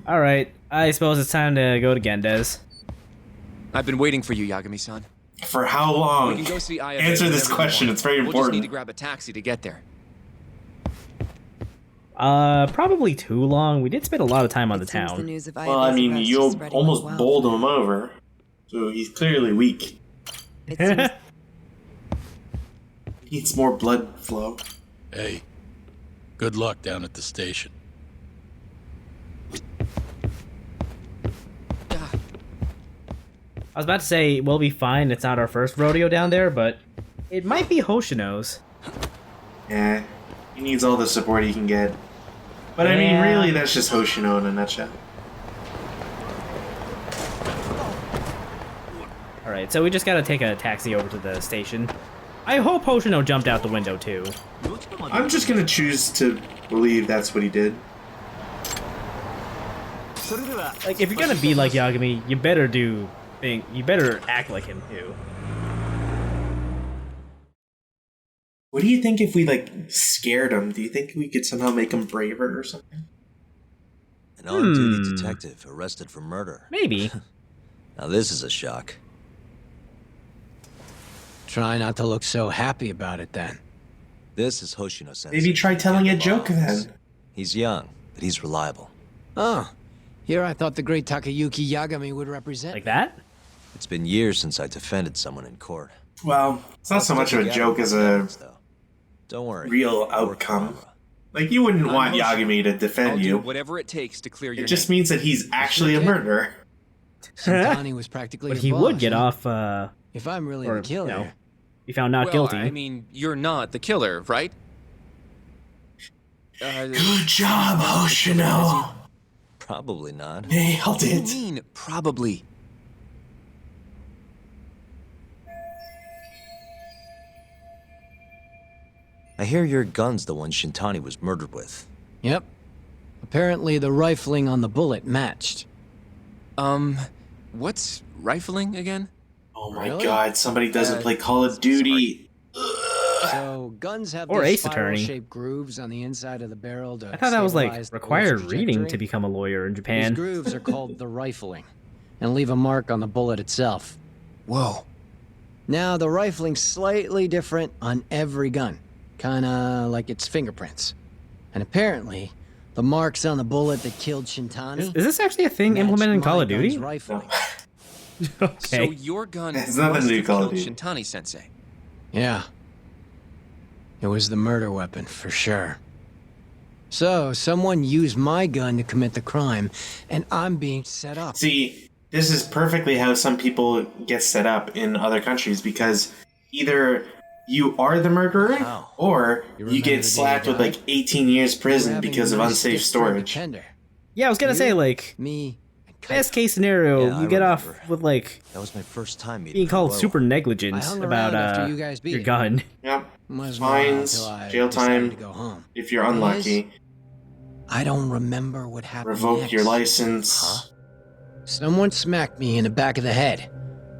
Alright, I suppose it's time to go to Gendes. I've been waiting for you, Yagami-san. For how long? We can go see Aya Answer this whenever you question, want. it's very We'll just need important. to grab a taxi to get there. Probably too long. We did spend a lot of time on the Seems town. news of Well, I Ayabe's mean, arrest you is spreading almost like bowled wildfire. him over. So he's clearly weak. It seems Needs more blood flow. Hey, good luck down at the station. I was about to say, we'll be fine, it's not our first rodeo down there, but it might be Hoshino's. Yeah, he needs all the support he can get. But I mean, Yeah. really, that's just Hoshino in a nutshell. Alright, so we just gotta take a taxi over to the station. I hope Hoshino jumped out the window too. I'm just gonna choose to believe that's what he did. Like, if you're gonna be like Yagami, you better act like him too. What do you think if we, like, scared him? Do you think we could somehow make him braver or something? An on-duty detective arrested for murder. Maybe. Now this is a shock. Try not to look so happy about it then. This is Hoshino-sensei. Maybe try telling a joke then. He's young, but he's reliable. Oh, here I thought the great Takayuki Yagami would represent. Like that? It's been years since I defended someone in court. Well, it's not so much of a joke as a Don't worry. real outcome. Like, you wouldn't want Yagami to I'll defend do you. whatever it takes to clear your It just name. means that he's actually a murderer. Shintani was practically But his he would boss, get huh? off, If I'm really or, the killer. you know, be found not Well, guilty. I mean, you're not the killer, right? Good job, Hoshino. Probably not. Nailed What do you it. mean, probably? I hear your gun's the one Shintani was murdered with. Yep. Apparently the rifling on the bullet matched. What's rifling again? Oh my Really? god, somebody doesn't play Call of Duty. So guns have Or these Ace Attorney. spiral-shaped grooves on the inside of the barrel to I thought that was like stabilize the required bullet's reading to trajectory. become a lawyer in These Japan. grooves are called the rifling, and leave a mark on the bullet itself. Whoa. Now, the rifling's slightly different on every gun, kinda like its fingerprints. And apparently, the marks on the bullet that killed Shintani Is this actually a thing matched implemented in my Call of gun's Duty? rifling. So Okay. your gun It's nothing must to do have with Call of killed Duty. Shintani-sensei. Yeah. It was the murder weapon, for sure. So, someone used my gun to commit the crime, and I'm being set up. See, this is perfectly how some people get set up in other countries, because either you are the murderer, Wow. or You you remember get the day slapped he with like died? 18 years We're prison having because of a unsafe stick for a storage. pretender. Yeah, I was gonna say, like, Me, and best Kaito. case scenario, Yeah, you I get off remember. with, like, That was my first time meeting being called Kamuro. super I negligent hung about, around after you guys beat your it. gun. Yep, Was fines, until I jail decided time. to go home. if you're unlucky. I don't remember what happened Revoke next. your license. Huh? Someone smacked me in the back of the head.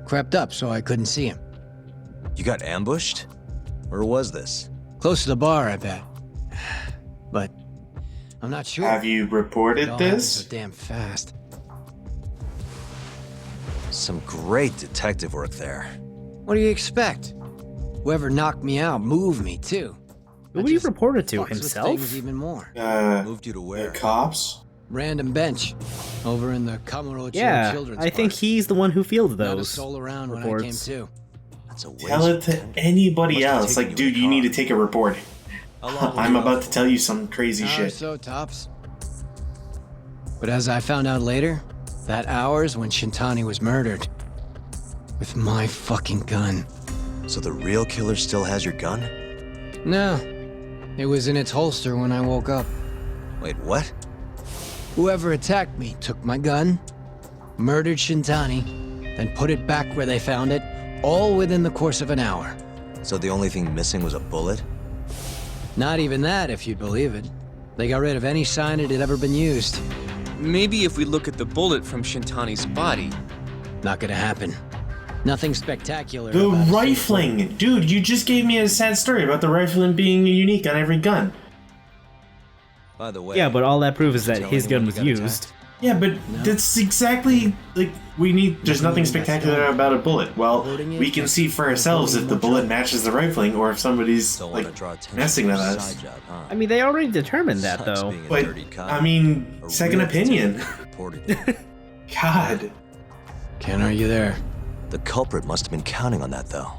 Crept up so I couldn't see him. You got ambushed? Or was this? Close to the bar, I bet. But I'm not sure. Have you It reported all happened this? so damn fast. Some great detective work there. What do you expect? Whoever knocked me out moved me too. Who I would he just report it to? fucks with Himself? things even more. Moved you to The where? cops? Random bench over in the Kamuro Yeah, Children's I think Park. he's the one who fielded Not a those. soul around when I came reports. to. That's a waste Tell it of to time. anybody Must have else. taken Like, you in dude, a you need to car. take a report. How long were I'm you about out to for? tell you some crazy Hour or shit. so tops. But as I found out later, that hour's when Shintani was murdered. With my fucking gun. So the real killer still has your gun? No. It was in its holster when I woke up. Wait, what? Whoever attacked me took my gun, murdered Shintani, then put it back where they found it, all within the course of an hour. So the only thing missing was a bullet? Not even that, if you'd believe it. They got rid of any sign it had ever been used. Maybe if we look at the bullet from Shintani's body. Not gonna happen. Nothing spectacular. The about it. rifling! Dude, you just gave me a sad story about the rifling being unique on every gun. By the way. Yeah, but all that proves is that Tell his anyone gun you was got used. attacked? Yeah, but that's exactly like we need. There's nothing spectacular about a bullet. Well, we can see for ourselves if the bullet matches the rifling or if somebody's Don't like want to draw attention messing to with your us. side job, huh? I mean, they already determined that, Sucks though. being a But dirty cop. I mean, A second real opinion. detective reported you. God. Can't argue there. The culprit must have been counting on that, though.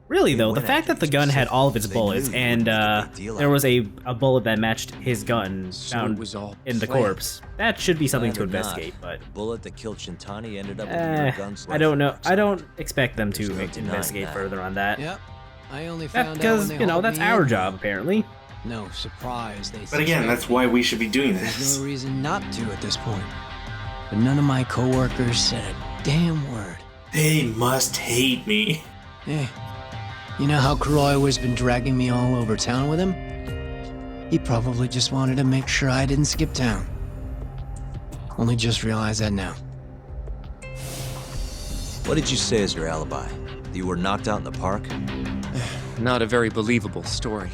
Really, though, the went fact after that the you gun had all of its specifically. bullets, They knew you and wouldn't make a big deal there out was a bullet that matched his gun So found it was all in the planned. corpse, that should be something Planned to or not, investigate, but the bullet that killed Shintani ended up with your gun's I don't know. life. I don't expect them to There's no denying investigate that. further on that. Yep. I only That found out because, when they you know, hauled that's me our in. job, apparently. No surprise they But again, that's why we should be doing There's this. no reason not to at this point. But none of my coworkers said a damn word. They must hate me. Eh. You know how Kuroiwa's been dragging me all over town with him? He probably just wanted to make sure I didn't skip town. Only just realized that now. What did you say as your alibi? That you were knocked out in the park? Not a very believable story.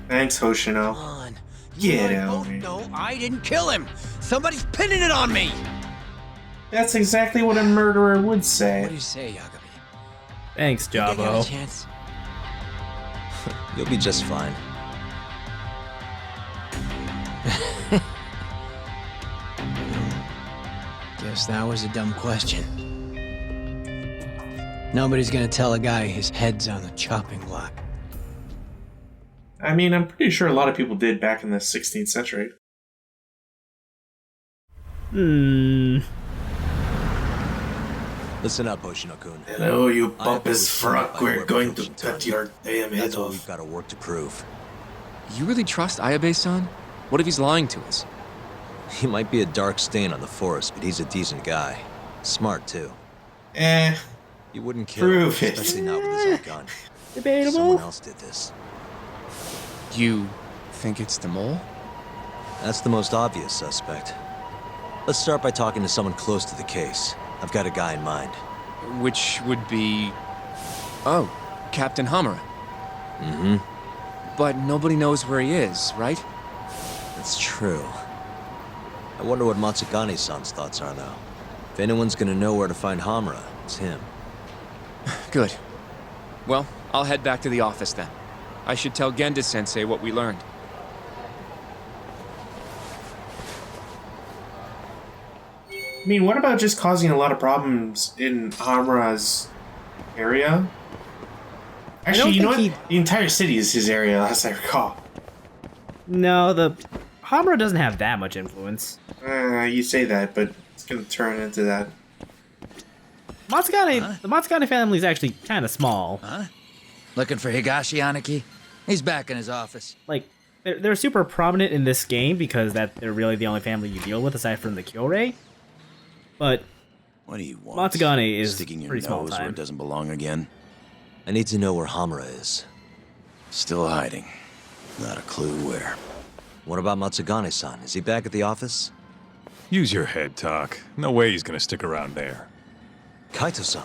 Thanks, Hoshino. Come on. Get You and I out, both man. know I didn't kill him. Somebody's pinning it on me. That's exactly what a murderer would What do say. you say, Yagami? Thanks, Think I got a Javo. chance? You'll be just fine. Guess that was a dumb question. Nobody's gonna tell a guy his head's on the chopping block. I mean, I'm pretty sure a lot of people did back in the 16th century. Hmm. Listen up, Hoshino-kun. Hello, you I have been pompous restrained frock. by We're whoever going killed to cut Shintani. your damn head That's what we've off. got to work to prove. You really trust Ayabe-san? What if he's lying to us? He might be a dark stain on the force, but he's a decent guy. Smart, too. Eh, He wouldn't kill, Prove it. especially not with his own gun. Debatable. Someone else did this. You think it's the mole? That's the most obvious suspect. Let's start by talking to someone close to the case. I've got a guy in mind. Which would be... Oh, Captain Hamura. Mm-hmm. But nobody knows where he is, right? That's true. I wonder what Matsugane-san's thoughts are, though. If anyone's gonna know where to find Hamura, it's him. Good. Well, I'll head back to the office then. I should tell Genda-sensei what we learned. I mean, what about just causing a lot of problems in Hamura's area? Actually, you know what? think The entire city is his area, as I recall. No, the Hamura doesn't have that much influence. You say that, but it's gonna turn into that. Matsugane, the Matsugane family is actually kind of small. Looking for Higashi Aniki? He's back in his office. Like, they're super prominent in this game because they're really the only family you deal with aside from the Kyorei. But What do you want? Matsugane is Sticking your pretty small nose where time. it doesn't belong again? I need to know where Hamura is. Still hiding. Not a clue where. What about Matsugane-san? Is he back at the office? Use your head, Talk. No way he's gonna stick around there. Kaito-san.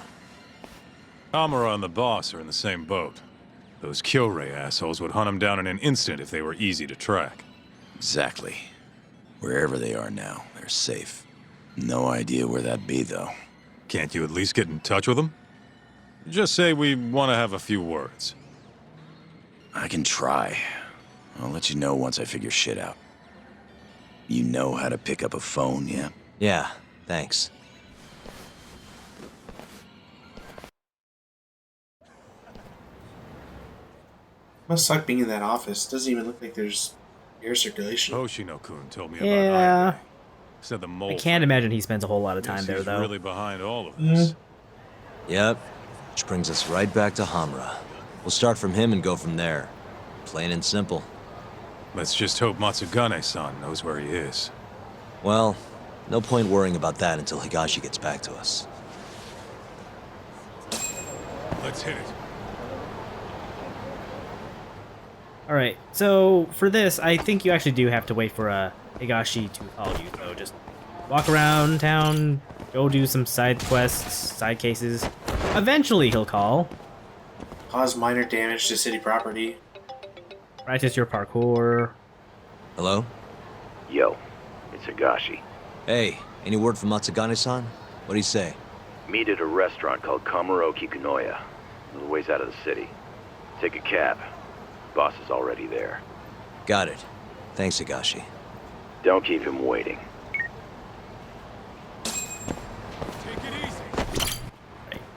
Amara and the boss are in the same boat. Those Kyorei assholes would hunt him down in an instant if they were easy to track. Exactly. Wherever they are now, they're safe. No idea where that'd be, though. Can't you at least get in touch with them? Just say we want to have a few words. I can try. I'll let you know once I figure shit out. You know how to pick up a phone, yeah? Yeah, thanks. Must suck being in that office. Doesn't even look like there's air circulation. Hoshino-kun told me about Yeah, Ayabe. Said the mole. I can't imagine he spends a whole lot of time Guess there he's though. really behind all of this. Yep. Which brings us right back to Hamura. We'll start from him and go from there. Plain and simple. Let's just hope Matsugane-san knows where he is. Well, no point worrying about that until Higashi gets back to us. Let's hit it. All right, so for this, I think you actually do have to wait for Higashi to call you. So just walk around town, go do some side quests, side cases. Eventually, he'll call. Cause minor damage to city property. Practice your parkour. Hello? Yo, it's Higashi. Hey, any word from Matsugane-san? What'd he say? Meet at a restaurant called Kamuro, Kikunoya. A little ways out of the city. Take a cab. Boss is already there. Got it. Thanks, Higashi. Don't keep him waiting.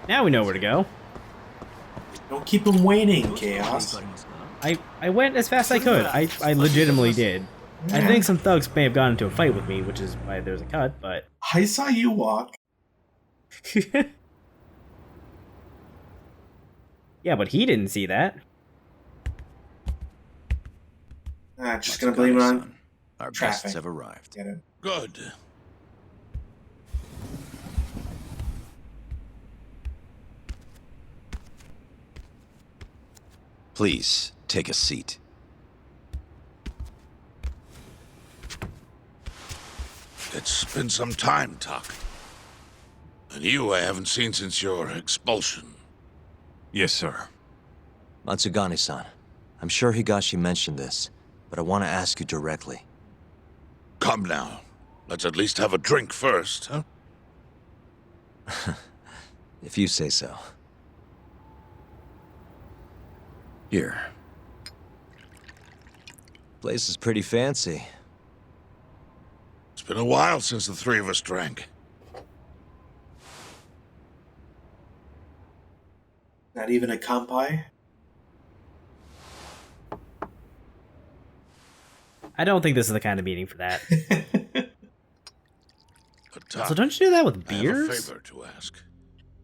Now we know where to go. Don't keep him waiting, Chaos. I went as fast as I could. I legitimately did. I think some thugs may have gone into a fight with me, which is why there's a cut, but... I saw you walk. Yeah, but he didn't see that. Just gonna blame it on Our traffic. guests have arrived. Get it? Good. Please, take a seat. It's been some time, Tuck. And you I haven't seen since your expulsion. Yes, sir. Matsugane-san, I'm sure Higashi mentioned this, but I want to ask you directly. Come now. Let's at least have a drink first, huh? If you say so. Here. Place is pretty fancy. It's been a while since the three of us drank. Not even a kampai? I don't think this is the kind of meeting for that. But Tuck, So don't you do that with I have a beers? favor to ask.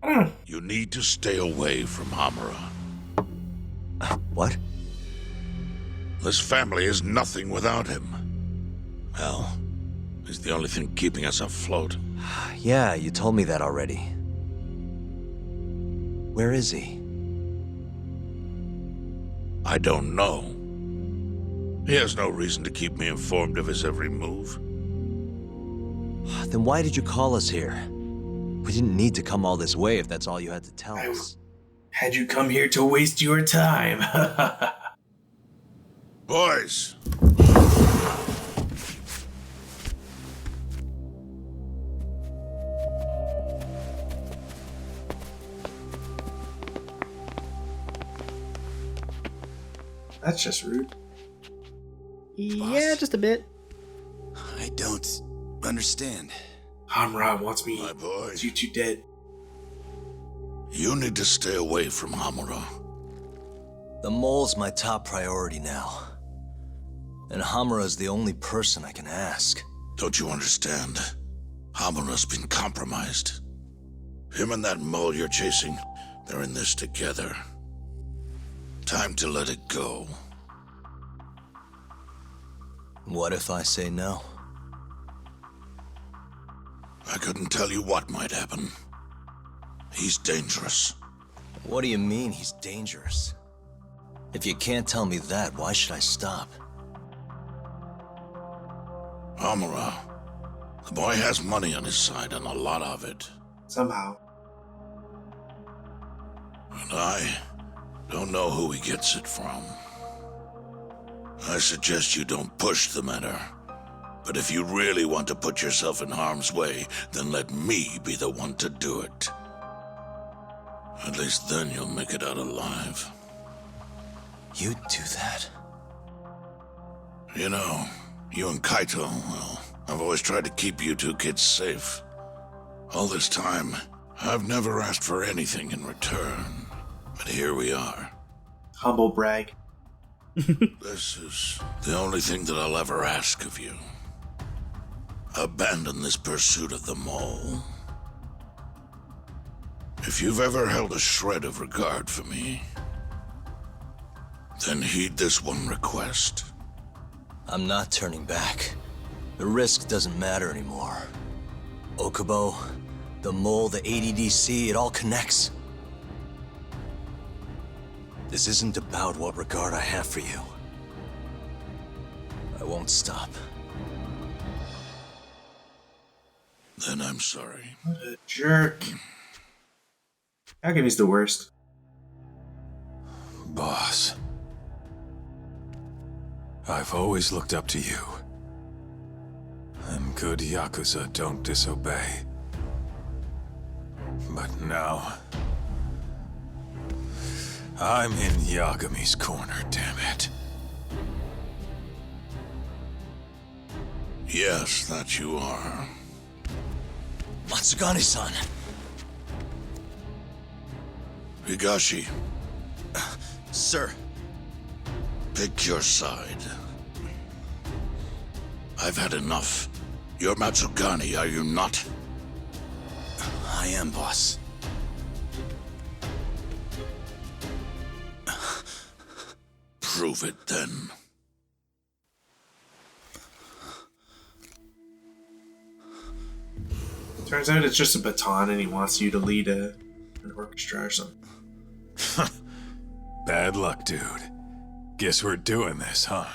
I don't know. You need to stay away from Hamura. What? This family is nothing without him. Hell, he's the only thing keeping us afloat. Yeah, you told me that already. Where is he? I don't know. He has no reason to keep me informed of his every move. Then why did you call us here? We didn't need to come all this way if that's all you had to tell us. Had you come here to waste your time? Boys! That's just rude. Yeah, just a bit. I don't understand. Hamura wants me. My boy. You two dead. You need to stay away from Hamura. The mole's my top priority now. And Hamura's the only person I can ask. Don't you understand? Hamura's been compromised. Him and that mole you're chasing, they're in this together. Time to let it go. What if I say no? I couldn't tell you what might happen. He's dangerous. What do you mean he's dangerous? If you can't tell me that, why should I stop? Hamura. The boy has money on his side and a lot of it. Somehow. And I don't know who he gets it from. I suggest you don't push the matter. But if you really want to put yourself in harm's way, then let me be the one to do it. At least then you'll make it out alive. You'd do that? You know, you and Kaito, well, I've always tried to keep you two kids safe. All this time, I've never asked for anything in return. But here we are. Humble brag. This is the only thing that I'll ever ask of you. Abandon this pursuit of the mole. If you've ever held a shred of regard for me, then heed this one request. I'm not turning back. The risk doesn't matter anymore. Okubo, the mole, the ADDC, it all connects. This isn't about what regard I have for you. I won't stop. Then I'm sorry. What a jerk. Akagi's the worst. Boss. I've always looked up to you. And good Yakuza don't disobey. But now... I'm in Yagami's corner, damn it. Yes, that you are. Matsugane-san. Higashi, Sir. pick your side. I've had enough. You're Matsugane, are you not? I am, boss. Prove it then. Turns out it's just a baton and he wants you to lead an orchestra or something. Bad luck, dude. Guess we're doing this, huh?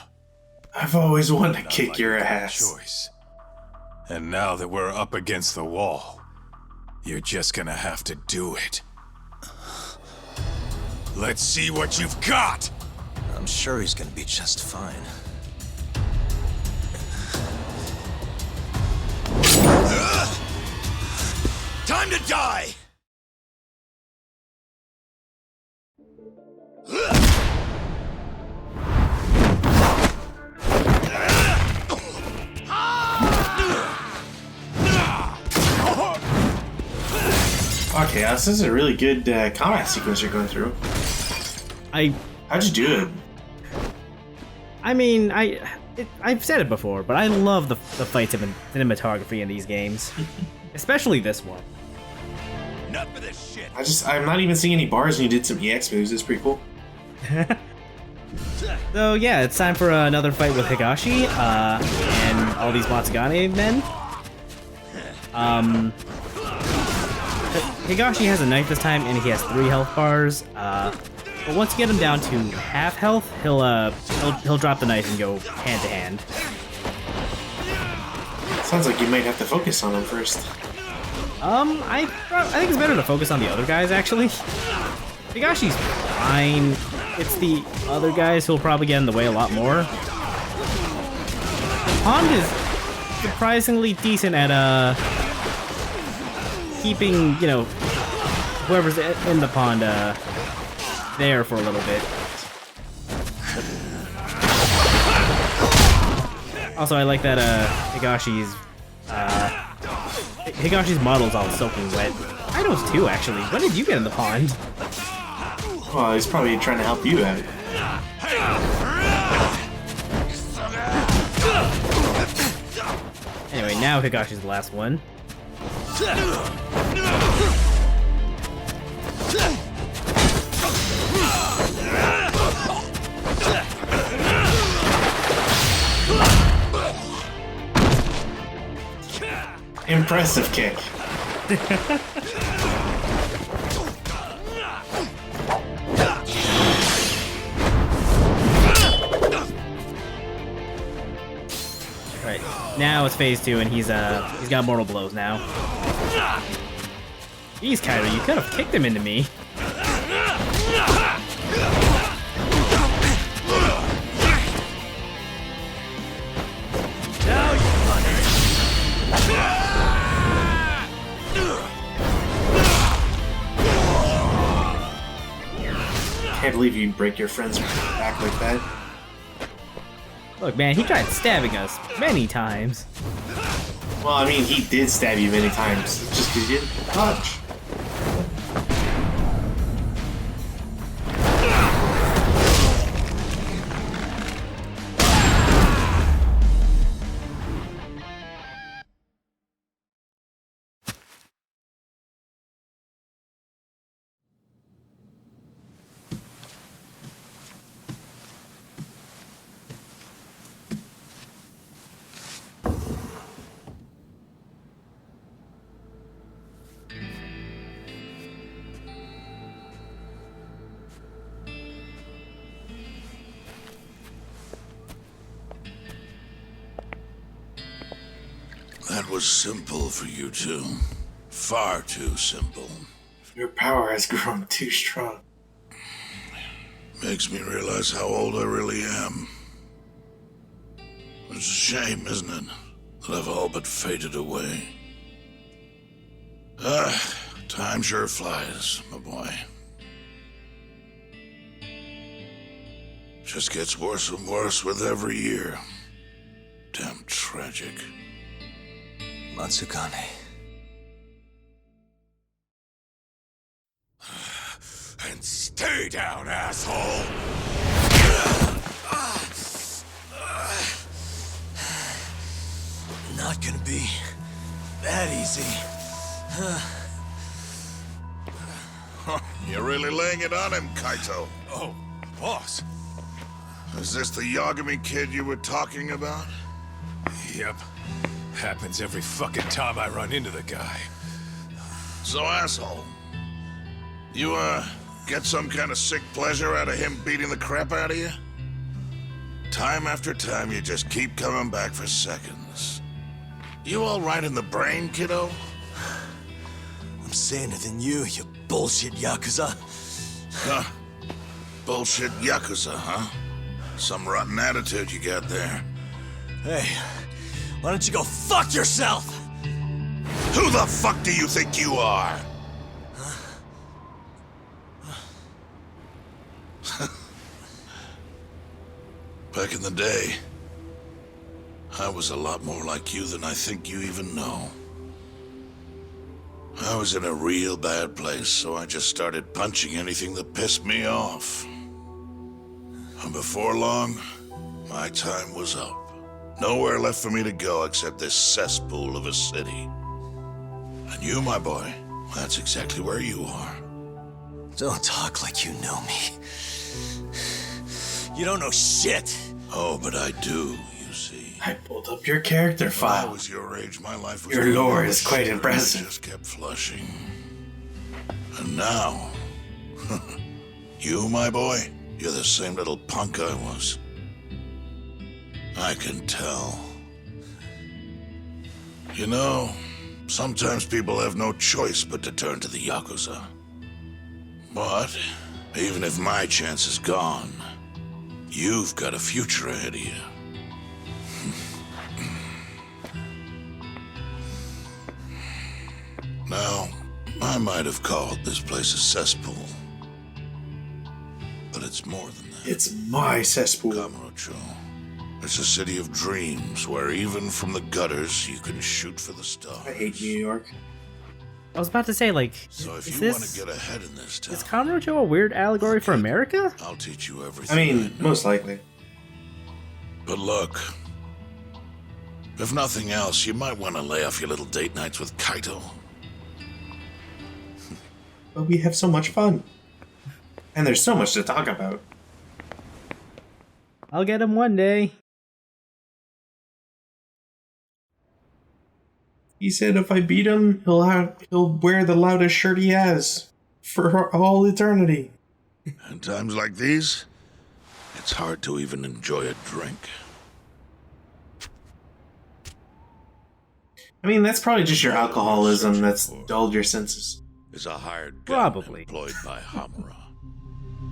I've always wanted to Not kick like your you had a ass. choice. And now that we're up against the wall, you're just gonna have to do it. Let's see what you've got! I'm sure he's gonna be just fine. Time to die! Okay, this is a really good combat sequence you're going through. How'd you do it? I mean, I've said it before, but I love the fight cinematography in these games, especially this one. Enough of this shit! I'm not even seeing any bars and you did some EX moves. It's pretty cool. So yeah, it's time for another fight with Higashi and all these Matsugane men. Higashi has a knife this time, and he has 3 health bars. But once you get him down to half health, he'll drop the knife and go hand to hand. Sounds like you might have to focus on him first. I think it's better to focus on the other guys actually. Higashi's fine. It's the other guys who'll probably get in the way a lot more. Pond is surprisingly decent at keeping, you know, whoever's in the pond there for a little bit. Also, I like that Higashi's model's all soaking wet. Ido's too, actually. When did you get in the pond? Well, he's probably trying to help you out. Anyway, now Higashi's the last one. Impressive kick. Right, now it's phase 2 and he's got mortal blows now. Jeez, Kyra, you could have kicked him into me. Can't believe you break your friend's back like that. Look, man, he tried stabbing us many times. Well, I mean, he did stab you many times. It's just because you didn't touch. That was simple for you two. Far too simple. Your power has grown too strong. Makes me realize how old I really am. It's a shame, isn't it? that have all but faded away. Time sure flies, my boy. Just gets worse and worse with every year. Damn tragic. Matsugane. And stay down, asshole! Not gonna be that easy. You're really laying it on him, Kaito. Oh, boss. Is this the Yagami kid you were talking about? Yep. Happens every fucking time I run into the guy. So, asshole, you, get some kind of sick pleasure out of him beating the crap out of you? Time after time, you just keep coming back for seconds. You all right in the brain, kiddo? I'm saner than you bullshit Yakuza. Huh? Bullshit Yakuza, huh? Some rotten attitude you got there. Hey, why don't you go fuck yourself? Who the fuck do you think you are? Back in the day, I was a lot more like you than I think you even know. I was in a real bad place, so I just started punching anything that pissed me off. And before long, my time was up. Nowhere left for me to go except this cesspool of a city. And you, my boy, that's exactly where you are. Don't talk like you know me. You don't know shit. Oh, but I do, you see. I pulled up your character When I file. was your age, my life was... Your lore is quite shit, impressive. and it just kept flushing. And now... you, my boy, you're the same little punk I was. I can tell. You know, sometimes people have no choice but to turn to the Yakuza. But, even if my chance is gone, you've got a future ahead of you. Now, I might have called this place a cesspool. But it's more than that. It's my cesspool. Kamuro. It's a city of dreams where even from the gutters you can shoot for the stars. I hate New York. I was about to say, like, So if is you want this... to get ahead in this town, Is Kamuro a weird allegory for America? I'll teach you everything. I mean, most likely. But look, if nothing else, you might want to lay off your little date nights with Kaito. But we have so much fun. And there's so much to talk about. I'll get him one day. He said if I beat him, he'll wear the loudest shirt he has for all eternity. In times like these, it's hard to even enjoy a drink. I mean, that's probably just your alcoholism that's dulled your senses. Is a hired gun Probably. employed by Hamura.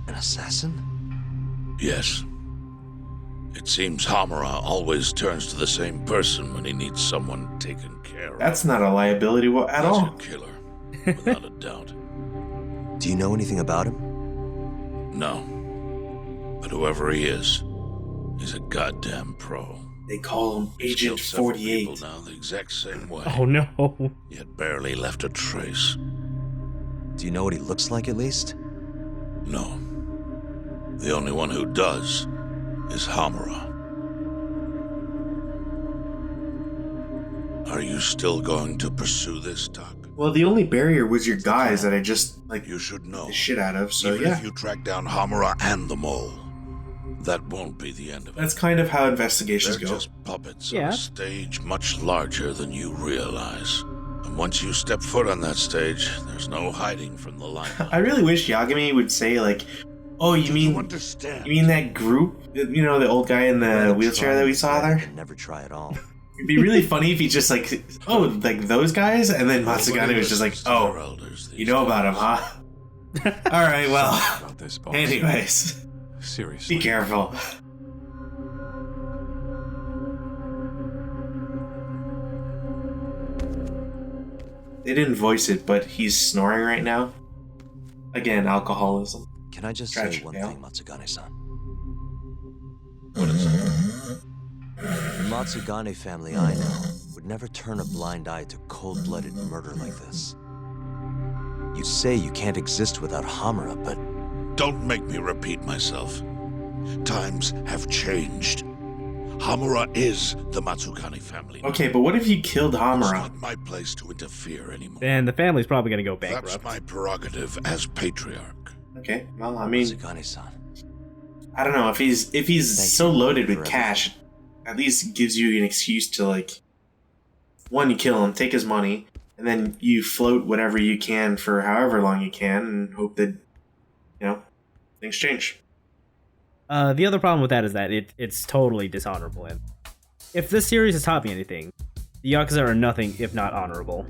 An assassin? Yes. It seems Hamura always turns to the same person when he needs someone taken care of. That's not a liability at He's all. a killer, without a doubt. Do you know anything about him? No. But whoever he is, he's a goddamn pro. They call him He's Agent killed several people 48. now the exact same way. Oh no. Yet barely left a trace. Do you know what he looks like at least? No. The only one who does is Hamura. Are you still going to pursue this, Tak? Well, the only barrier was your guys that I just, like, You should know. the shit out of, so Even yeah. if you track down Hamura and the mole, that won't be the end of it. That's kind of how investigations They're go. just puppets Yeah. on a stage much larger than you realize. And once you step foot on that stage, there's no hiding from the limelight. I really wish Yagami would say, like, oh, you mean understand? that group? You know, the old guy in the wheelchair that we saw there? Never try at all. It'd be really funny if he just, like, oh, like those guys? And then Matsugane was just like, oh, you know about him, huh? Alright, well, About this, boss. anyways, Seriously. be careful. they didn't voice it, but he's snoring right now. Again, alcoholism. Can I just Tragic say one tale. thing, Matsugane-san? What is it? The Matsugane family I know would never turn a blind eye to cold-blooded murder like this. You say you can't exist without Hamura, but... Don't make me repeat myself. Times have changed. Hamura is the Matsugane family. Okay, but what if you killed It's Hamura? not my place to interfere anymore. Then the family's probably gonna go bankrupt. That's my prerogative as patriarch. Okay, well, I mean, Matsugane-san. I don't know if he's Thank so you loaded for with cash, at least it gives you an excuse to like, one, you kill him, take his money, and then you float whatever you can for however long you can, and hope that things change. The other problem with that is that it's totally dishonorable. And if this series has taught me anything, the Yakuza are nothing if not honorable.